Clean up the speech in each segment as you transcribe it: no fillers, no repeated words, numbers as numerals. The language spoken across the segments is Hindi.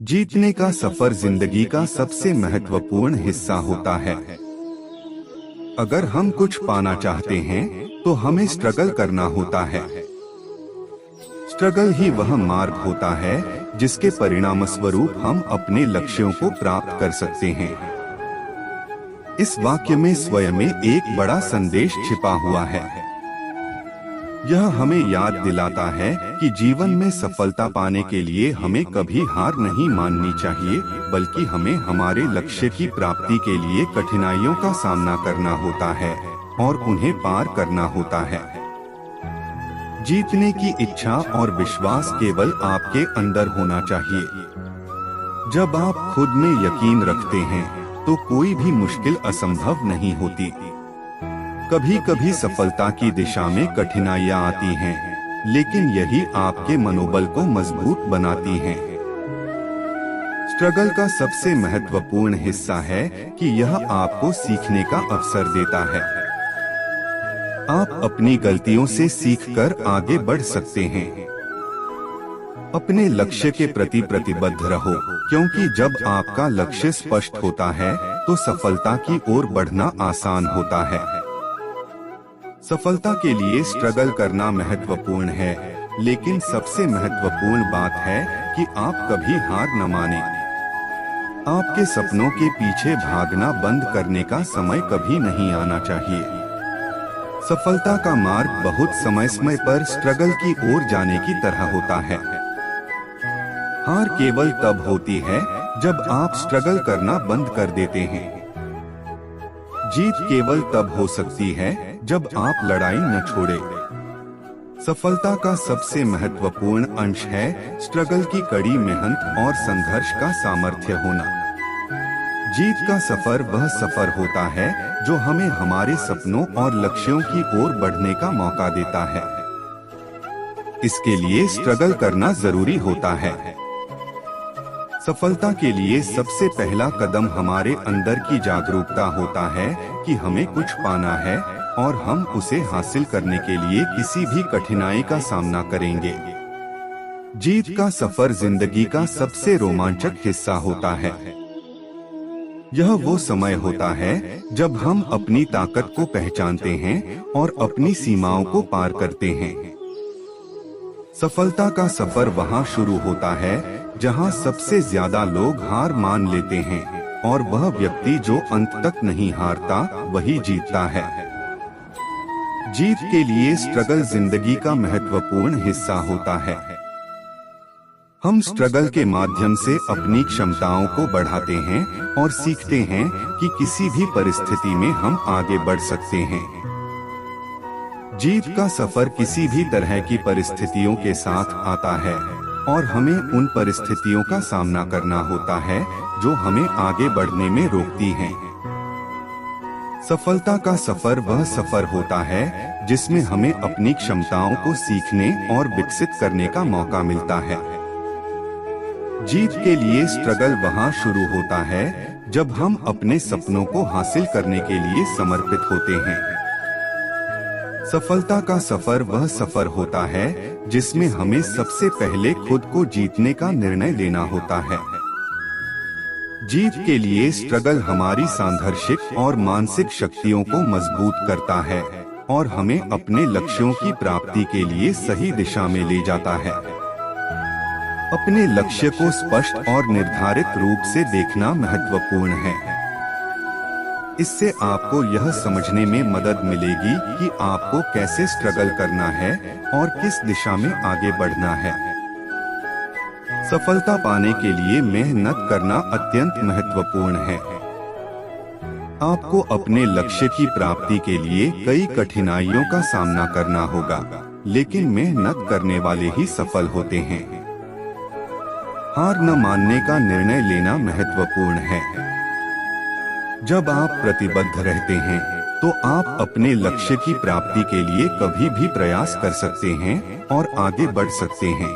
जीतने का सफर जिंदगी का सबसे महत्वपूर्ण हिस्सा होता है। अगर हम कुछ पाना चाहते हैं तो हमें स्ट्रगल करना होता है। स्ट्रगल ही वह मार्ग होता है जिसके परिणाम स्वरूप हम अपने लक्ष्यों को प्राप्त कर सकते हैं। इस वाक्य में स्वयं में एक बड़ा संदेश छिपा हुआ है। यह हमें याद दिलाता है कि जीवन में सफलता पाने के लिए हमें कभी हार नहीं माननी चाहिए, बल्कि हमें हमारे लक्ष्य की प्राप्ति के लिए कठिनाइयों का सामना करना होता है और उन्हें पार करना होता है। जीतने की इच्छा और विश्वास केवल आपके अंदर होना चाहिए। जब आप खुद में यकीन रखते हैं तो कोई भी मुश्किल असंभव नहीं होती। कभी कभी सफलता की दिशा में कठिनाइयां आती हैं, लेकिन यही आपके मनोबल को मजबूत बनाती हैं। स्ट्रगल का सबसे महत्वपूर्ण हिस्सा है कि यह आपको सीखने का अवसर देता है। आप अपनी गलतियों से सीखकर आगे बढ़ सकते हैं। अपने लक्ष्य के प्रति प्रतिबद्ध रहो, क्योंकि जब आपका लक्ष्य स्पष्ट होता है तो सफलता की ओर बढ़ना आसान होता है। सफलता के लिए स्ट्रगल करना महत्वपूर्ण है, लेकिन सबसे महत्वपूर्ण बात है कि आप कभी हार न मानें। आपके सपनों के पीछे भागना बंद करने का समय कभी नहीं आना चाहिए। सफलता का मार्ग बहुत समय पर स्ट्रगल की ओर जाने की तरह होता है। हार केवल तब होती है जब आप स्ट्रगल करना बंद कर देते हैं। जीत केवल तब हो सकती है जब आप लड़ाई न छोड़ें। सफलता का सबसे महत्वपूर्ण अंश है स्ट्रगल की कड़ी मेहनत और संघर्ष का सामर्थ्य होना। जीत का सफर वह सफर होता है जो हमें हमारे सपनों और लक्ष्यों की ओर बढ़ने का मौका देता है। इसके लिए स्ट्रगल करना जरूरी होता है। सफलता के लिए सबसे पहला कदम हमारे अंदर की जागरूकता होता है कि हमें कुछ पाना है और हम उसे हासिल करने के लिए किसी भी कठिनाई का सामना करेंगे। जीत का सफर जिंदगी का सबसे रोमांचक हिस्सा होता है। यह वो समय होता है जब हम अपनी ताकत को पहचानते हैं और अपनी सीमाओं को पार करते हैं। सफलता का सफर वहां शुरू होता है जहां सबसे ज्यादा लोग हार मान लेते हैं, और वह व्यक्ति जो अंत तक नहीं हारता वही जीतता है। जीत के लिए स्ट्रगल जिंदगी का महत्वपूर्ण हिस्सा होता है। हम स्ट्रगल के माध्यम से अपनी क्षमताओं को बढ़ाते हैं और सीखते हैं कि किसी भी परिस्थिति में हम आगे बढ़ सकते हैं। जीत का सफर किसी भी तरह की परिस्थितियों के साथ आता है और हमें उन परिस्थितियों का सामना करना होता है जो हमें आगे बढ़ने में रोकती हैं। सफलता का सफर वह सफर होता है जिसमें हमें अपनी क्षमताओं को सीखने और विकसित करने का मौका मिलता है। जीत के लिए स्ट्रगल वहां शुरू होता है जब हम अपने सपनों को हासिल करने के लिए समर्पित होते हैं। सफलता का सफर वह सफर होता है जिसमें हमें सबसे पहले खुद को जीतने का निर्णय लेना होता है। जीत के लिए स्ट्रगल हमारी सांघर्षिक और मानसिक शक्तियों को मजबूत करता है और हमें अपने लक्ष्यों की प्राप्ति के लिए सही दिशा में ले जाता है। अपने लक्ष्य को स्पष्ट और निर्धारित रूप से देखना महत्वपूर्ण है। इससे आपको यह समझने में मदद मिलेगी कि आपको कैसे स्ट्रगल करना है और किस दिशा में आगे बढ़ना है। सफलता पाने के लिए मेहनत करना अत्यंत महत्वपूर्ण है। आपको अपने लक्ष्य की प्राप्ति के लिए कई कठिनाइयों का सामना करना होगा, लेकिन मेहनत करने वाले ही सफल होते हैं। हार न मानने का निर्णय लेना महत्वपूर्ण है। जब आप प्रतिबद्ध रहते हैं तो आप अपने लक्ष्य की प्राप्ति के लिए कभी भी प्रयास कर सकते हैं और आगे बढ़ सकते हैं।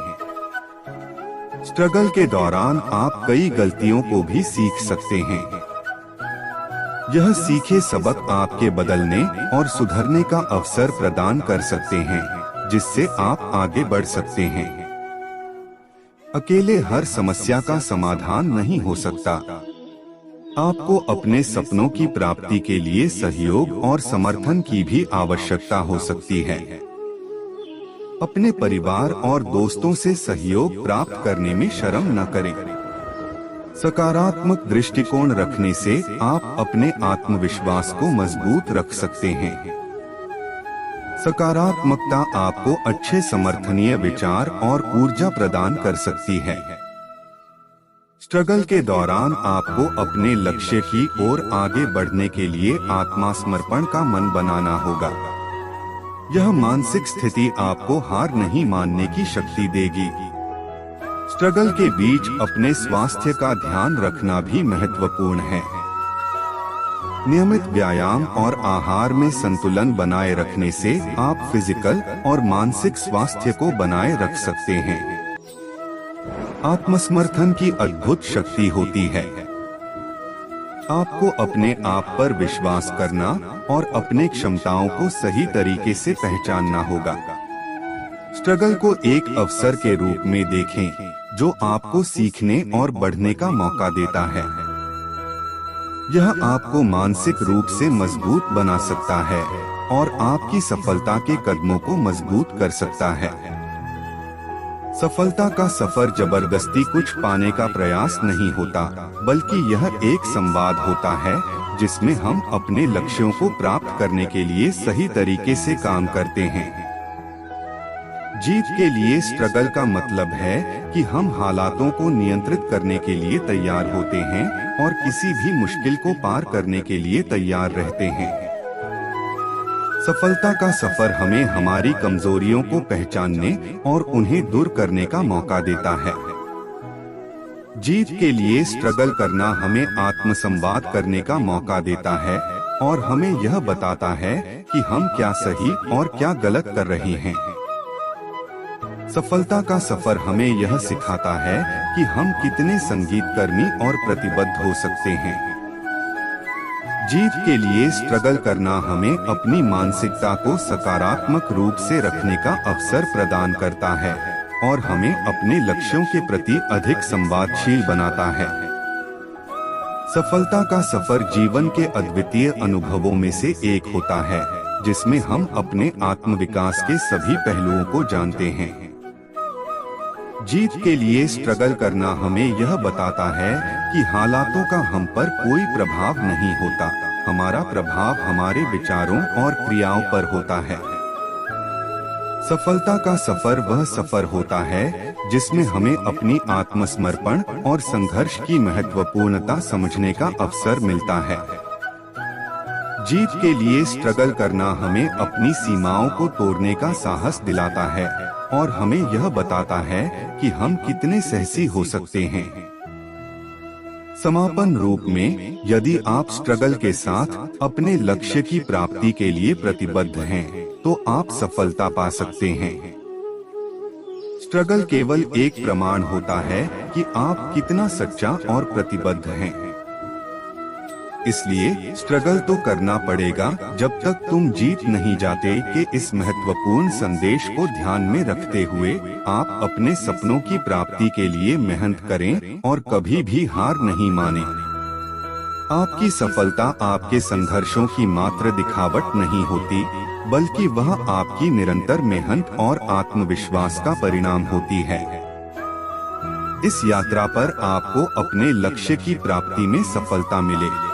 स्ट्रगल के दौरान आप कई गलतियों को भी सीख सकते हैं। यह सीखे सबक आपके बदलने और सुधरने का अवसर प्रदान कर सकते हैं, जिससे आप आगे बढ़ सकते हैं। अकेले हर समस्या का समाधान नहीं हो सकता। आपको अपने सपनों की प्राप्ति के लिए सहयोग और समर्थन की भी आवश्यकता हो सकती है। अपने परिवार और दोस्तों से सहयोग प्राप्त करने में शर्म न करें। सकारात्मक दृष्टिकोण रखने से आप अपने आत्मविश्वास को मजबूत रख सकते हैं। सकारात्मकता आपको अच्छे समर्थनीय विचार और ऊर्जा प्रदान कर सकती है। स्ट्रगल के दौरान आपको अपने लक्ष्य की ओर आगे बढ़ने के लिए आत्मसमर्पण का मन बनाना होगा। यह मानसिक स्थिति आपको हार नहीं मानने की शक्ति देगी। स्ट्रगल के बीच अपने स्वास्थ्य का ध्यान रखना भी महत्वपूर्ण है। नियमित व्यायाम और आहार में संतुलन बनाए रखने से आप फिजिकल और मानसिक स्वास्थ्य को बनाए रख सकते हैं। आत्मसमर्थन की अद्भुत शक्ति होती है। आपको अपने आप पर विश्वास करना और अपने क्षमताओं को सही तरीके से पहचानना होगा। स्ट्रगल को एक अवसर के रूप में देखें, जो आपको सीखने और बढ़ने का मौका देता है। यह आपको मानसिक रूप से मजबूत बना सकता है और आपकी सफलता के कदमों को मजबूत कर सकता है। सफलता का सफर जबरदस्ती कुछ पाने का प्रयास नहीं होता, बल्कि यह एक संवाद होता है जिसमें हम अपने लक्ष्यों को प्राप्त करने के लिए सही तरीके से काम करते हैं। जीत के लिए स्ट्रगल का मतलब है कि हम हालातों को नियंत्रित करने के लिए तैयार होते हैं और किसी भी मुश्किल को पार करने के लिए तैयार रहते हैं। सफलता का सफर हमें हमारी कमजोरियों को पहचानने और उन्हें दूर करने का मौका देता है। जीत के लिए स्ट्रगल करना हमें आत्मसंवाद करने का मौका देता है और हमें यह बताता है कि हम क्या सही और क्या गलत कर रहे हैं। सफलता का सफर हमें यह सिखाता है कि हम कितने संगीतकर्मी और प्रतिबद्ध हो सकते हैं। जीत के लिए स्ट्रगल करना हमें अपनी मानसिकता को सकारात्मक रूप से रखने का अवसर प्रदान करता है और हमें अपने लक्ष्यों के प्रति अधिक संवादशील बनाता है। सफलता का सफर जीवन के अद्वितीय अनुभवों में से एक होता है, जिसमें हम अपने आत्मविकास के सभी पहलुओं को जानते हैं। जीत के लिए स्ट्रगल करना हमें यह बताता है कि हालातों का हम पर कोई प्रभाव नहीं होता, हमारा प्रभाव हमारे विचारों और क्रियाओं पर होता है। सफलता का सफर वह सफर होता है जिसमें हमें अपनी आत्मसमर्पण और संघर्ष की महत्वपूर्णता समझने का अवसर मिलता है। जीत के लिए स्ट्रगल करना हमें अपनी सीमाओं को तोड़ने का साहस दिलाता है और हमें यह बताता है कि हम कितने साहसी हो सकते हैं। समापन रूप में, यदि आप स्ट्रगल के साथ अपने लक्ष्य की प्राप्ति के लिए प्रतिबद्ध हैं, तो आप सफलता पा सकते हैं। स्ट्रगल केवल एक प्रमाण होता है कि आप कितना सच्चा और प्रतिबद्ध हैं। इसलिए स्ट्रगल तो करना पड़ेगा जब तक तुम जीत नहीं जाते। कि इस महत्वपूर्ण संदेश को ध्यान में रखते हुए आप अपने सपनों की प्राप्ति के लिए मेहनत करें और कभी भी हार नहीं मानें। आपकी सफलता आपके संघर्षों की मात्र दिखावट नहीं होती, बल्कि वह आपकी निरंतर मेहनत और आत्मविश्वास का परिणाम होती है। इस यात्रा पर आपको अपने लक्ष्य की प्राप्ति में सफलता मिले।